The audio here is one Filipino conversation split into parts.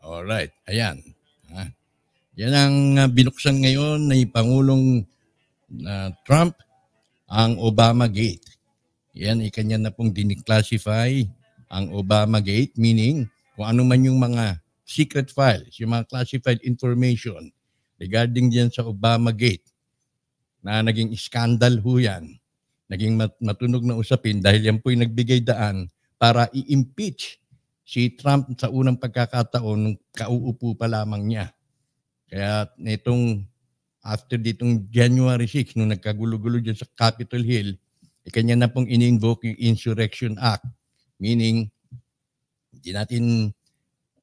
Alright, ayan. Ah, yan ang binuksan ngayon ni Pangulong Trump, ang Obama Gate. Yan ay kanya na pong diniclassify ang Obama Gate, meaning kung ano man yung mga secret files, yung mga classified information regarding diyan sa Obama Gate na naging scandal ho yan, naging matunog na usapin dahil yan po'y nagbigay daan para i-impeach si Trump sa unang pagkakataon nung kauupo pa lamang niya. Kaya nitong after ditong January 6, nung nagkagulo-gulo dyan sa Capitol Hill, kanya na pong in-invoke yung Insurrection Act. Meaning, hindi natin,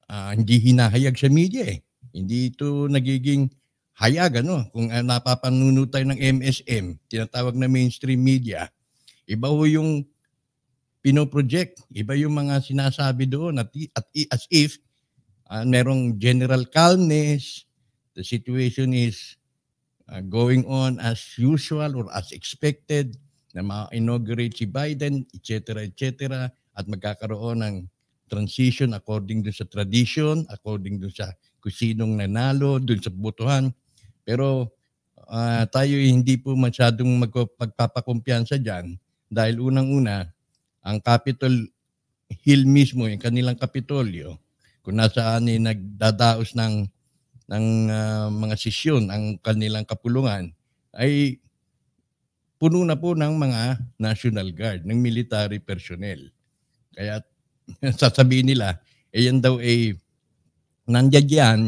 hindi hinahayag sa media eh. Hindi ito nagiging hayag, ano? Kung napapanuno tayo ng MSM, tinatawag na mainstream media, iba ho yung pinoproject, iba yung mga sinasabi doon at as if merong general calmness, the situation is going on as usual or as expected, na ma-inaugurate si Biden, etc., at magkakaroon ng transition according dun sa tradition, according dun sa kung sinong nanalo, dun sa botohan. Pero tayo hindi po masyadong magpapakumpiyansa dyan dahil unang-una, ang Capitol Hill mismo, yung kanilang Kapitolyo, kung nasaan ay nagdadaos ng mga sesyon ang kanilang kapulungan, ay puno na po ng mga National Guard, ng military personnel. Kaya sasabihin nila, yan daw ay nandiyan yan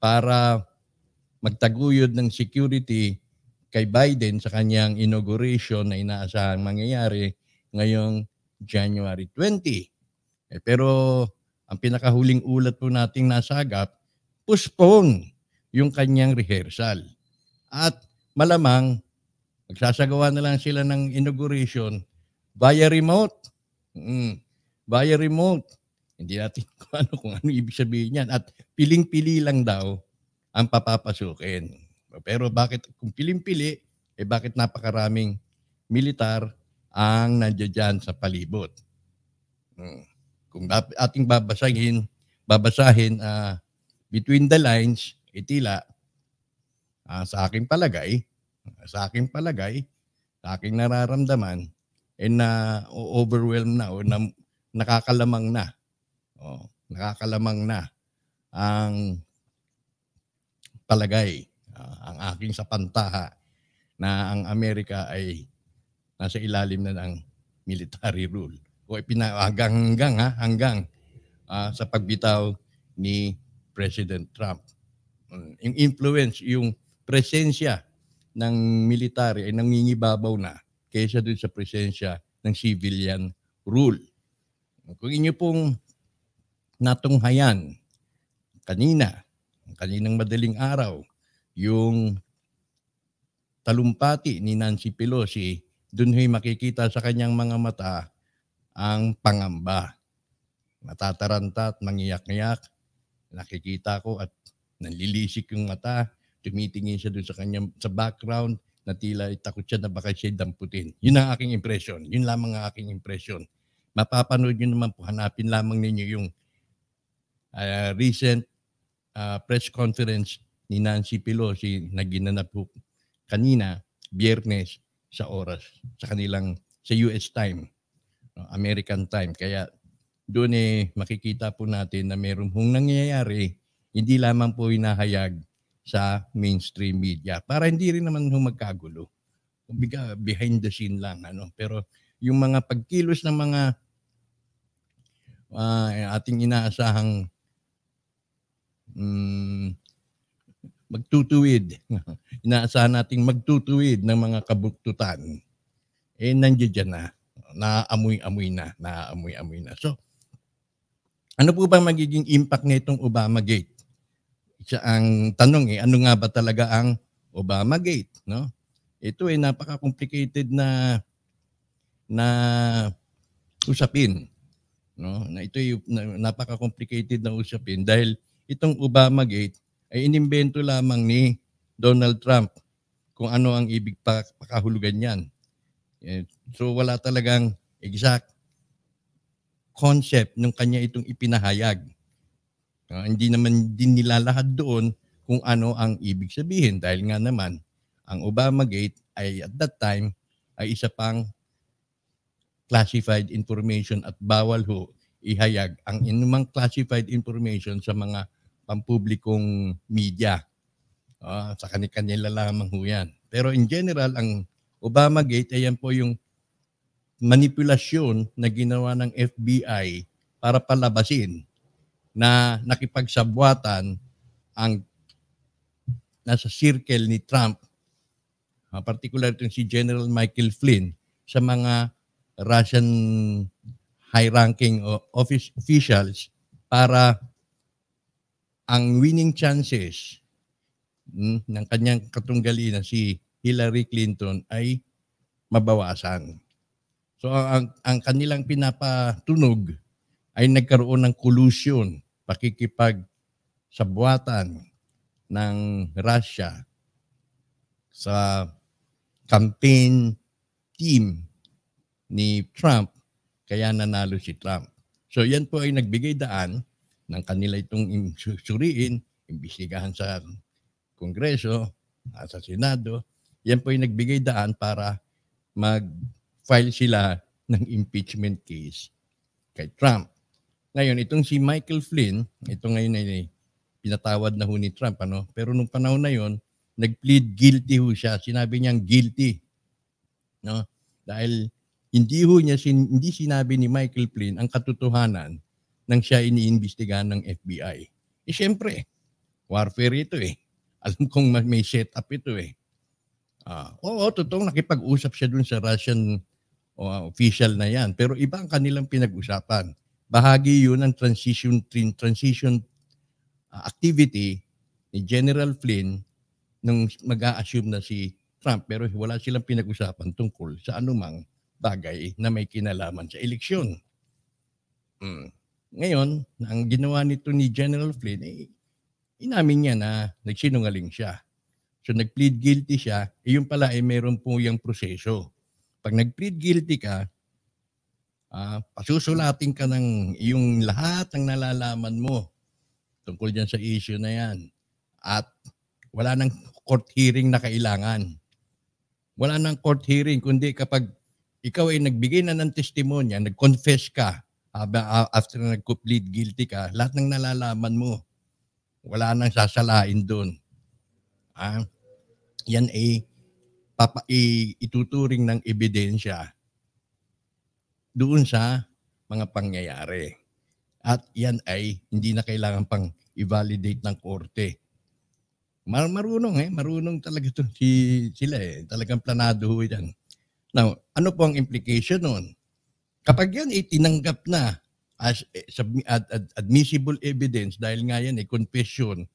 para magtaguyod ng security kay Biden sa kanyang inauguration na inaasahang mangyayari ngayong January 20. Pero ang pinakahuling ulat po nating nasagap, postpone yung kanyang rehearsal. At malamang magsasagawa na lang sila ng inauguration via remote. Via remote. Hindi natin kung ano ibig sabihin yan. At piling-pili lang daw ang papapasukin. Pero bakit, kung piling-pili, bakit napakaraming militar ang nandiyan sa palibot? Kung ating babasahin between the lines, tila sa aking palagay, sa aking nararamdaman, na overwhelmed na o na, nakakalamang na. Nakakalamang na ang palagay, ang aking sapantaha na ang Amerika ay nasa ilalim na ng military rule. O hanggang sa pagbitaw ni President Trump. Yung influence, yung presensya ng military ay nangingibabaw na kaysa dun sa presensya ng civilian rule. Kung inyo pong natunghayan kaninang madaling araw, yung talumpati ni Nancy Pelosi, dun ho'y makikita sa kanyang mga mata ang pangamba. Natataranta at mangiyak-ngiyak. Nakikita ko at nanlilisik yung mata. Tumitingin siya dun sa kanyang sa background na tila takot siya na baka siya damputin. Yun ang aking impression. Yun lamang ang aking impression. Mapapanood nyo naman po, hanapin lamang ninyo yung recent press conference ni Nancy Pelosi na ginanap po kanina, Biyernes, sa US time, American time. Kaya doon makikita po natin na meron pong nangyayari, hindi lamang po hinahayag sa mainstream media para hindi rin naman magkagulo. Kumbaga, behind the scene lang. Pero yung mga pagkilos ng mga ating inaasahang magtutuwid, inaasahan nating magtutuwid ng mga kabuktutan, nandiyan na, naaamoy-amoy na. So, ano po ba magiging impact nitong Obama Gate? Isa ang tanong ano nga ba talaga ang Obama Gate, no? Ito napaka-complicated na usapin, no? Na ito napaka-complicated na usapin dahil itong Obama Gate ay inimbento lamang ni Donald Trump kung ano ang ibig pakahulugan niyan. So wala talagang exact concept ng kanya itong ipinahayag. Hindi naman din nilalahad doon kung ano ang ibig sabihin dahil nga naman ang Obamagate ay at that time ay isa pang classified information at bawal ho ihayag ang inumang classified information sa mga pampublikong media. Sa kanya-kanya lamang ho yan. Pero in general, ang Obamagate, ayan po yung manipulasyon na ginawa ng FBI para palabasin na nakipagsabwatan ang nasa circle ni Trump, particular itong si General Michael Flynn, sa mga Russian high-ranking officials para ang winning chances ng kanyang katunggali na si Hillary Clinton ay mabawasan. So ang kanilang pinapatunog ay nagkaroon ng collusion, pakikipag-sabwatan ng Russia sa campaign team ni Trump, kaya nanalo si Trump. So yan po ay nagbigay daan ng kanila itong suriin, imbestigahan sa Kongreso, sa Senado. Yan po ay nagbigay daan para mag-file sila ng impeachment case kay Trump. Ngayon, itong si Michael Flynn, ito ngayon ay pinatawad na ho ni Trump, pero nung panahon na yon, nag-plead guilty ho siya. Sinabi niyang guilty. No? Dahil hindi sinabi ni Michael Flynn ang katotohanan nang siya iniimbestigahan ng FBI. Siyempre, warfare ito eh. Alam kong may setup ito eh. Oo, totoong nakipag-usap siya dun sa Russian official na yan. Pero iba ang kanilang pinag-usapan. Bahagi yun ng transition activity ni General Flynn nung mag-a-assume na si Trump. Pero wala silang pinag-usapan tungkol sa anumang bagay na may kinalaman sa eleksyon. Ngayon, ang ginawa nito ni General Flynn, inamin niya na nagsinungaling siya. So nag-plead guilty siya, yung pala ay meron po yung proseso. Pag nag-plead guilty ka, pasusulatin ka ng yung lahat ng nalalaman mo tungkol dyan sa issue na yan. At wala nang court hearing na kailangan. Wala nang court hearing, kundi kapag ikaw ay nagbigay na ng testimonya, nag-confess ka, after na nag-plead guilty ka, lahat ng nalalaman mo, wala nang sasalain doon. Yan ay ituturing ng ebidensya doon sa mga pangyayari. At yan ay hindi na kailangan pang i-validate ng korte. Marunong talaga ito sila eh. Talagang planado ho yan. Now, ano po ang implication nun? Kapag yan itinanggap na as admissible evidence dahil nga yan confession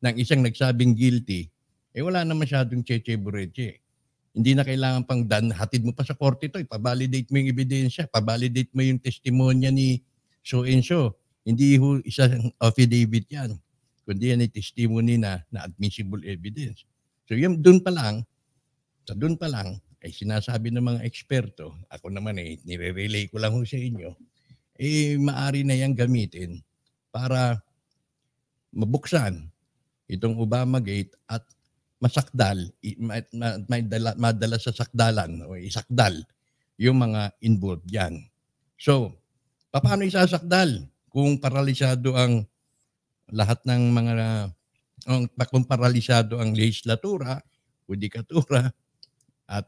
ng isang nagsabing guilty, wala na masyadong cheche-bureche. Hindi na kailangan pang hatid mo pa sa korte ito, ipabalidate mo yung ebidensya, pabalidate mo yung testimonya ni so and so. Hindi ho isang affidavit yan, kundi yan ay testimony na admissible evidence. So yun, doon pa lang, ay sinasabi ng mga eksperto, ako naman nire-relay ko lang ho sa inyo, maari na yang gamitin para mabuksan itong Obamagate at masakdal, madala sa sakdalan o isakdal yung mga involved yan. So, paano isasakdal kung paralisado ang lahat ng mga kung paralisado ang legislatura, judikatura, at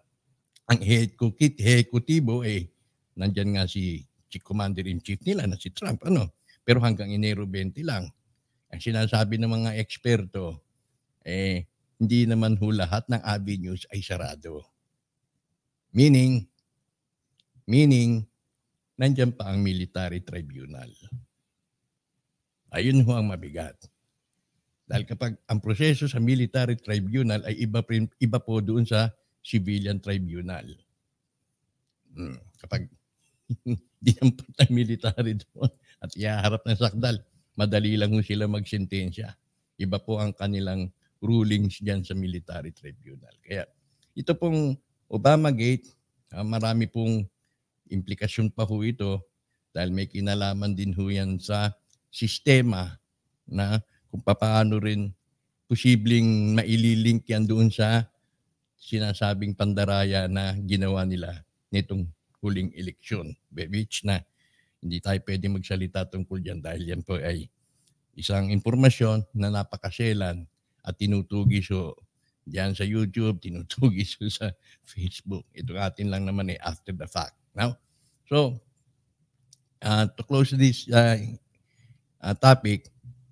ang hekutibo nandyan nga si Commander-in-Chief nila na si Trump, pero hanggang Enero 20 lang. Ang sinasabi ng mga eksperto, hindi naman ho lahat ng avenues ay sarado. Meaning, nandyan pa ang military tribunal. Ayun ho ang mabigat. Dahil kapag ang proseso sa military tribunal ay iba po doon sa civilian tribunal. Kapag dinampot ng military doon at ihaharap ng sakdal, madali lang ho sila magsentensya. Iba po ang kanilang rulings dyan sa military tribunal. Kaya ito pong Obamagate, marami pong implikasyon pa ho ito dahil may kinalaman din ho yan sa sistema na kung papaano rin posibleng maililink yan doon sa sinasabing pandaraya na ginawa nila nitong huling eleksyon. Which na hindi tayo pwede magsalita tungkol dyan dahil yan po ay isang impormasyon na napakaselan at tinutugis so diyan sa YouTube, tinutugis so sa Facebook. Ito atin lang naman after the fact. Now, so to close this topic,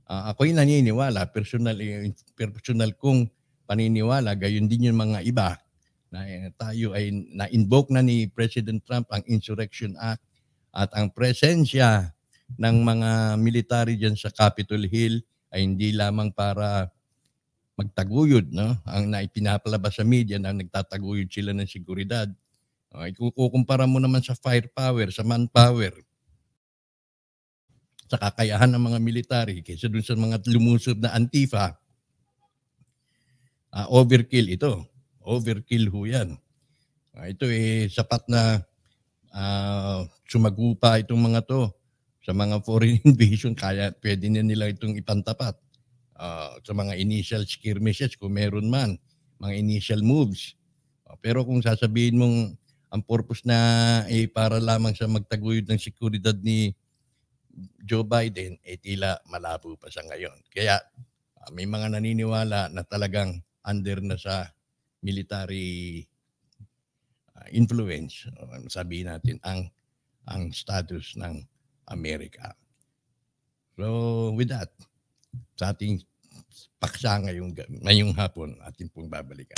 ako'y naniniwala, personal kong paniniwala, gayon din yung mga iba, na tayo ay na-invoke na ni President Trump ang Insurrection Act at ang presensya ng mga military dyan sa Capitol Hill ay hindi lamang para magtaguyod, no? Ang naipinapalabas sa media na nagtataguyod sila ng seguridad. Ikukumpara mo naman sa firepower, sa manpower, sa kakayahan ng mga military kaysa dun sa mga lumusob na Antifa, overkill ito. Overkill ho yan. Ito sapat na sumagupa itong mga to sa mga foreign invasion, kaya pwede na nila itong ipantapat sa mga initial skirmishes kung meron man, mga initial moves. Pero kung sasabihin mong ang purpose na para lamang sa magtaguyod ng seguridad ni Joe Biden, tila malabo pa sa ngayon. Kaya may mga naniniwala na talagang under na sa military influence, sabihin natin, ang status ng Amerika. So with that, sa ating paksa ngayong hapon, ating pong babalikan.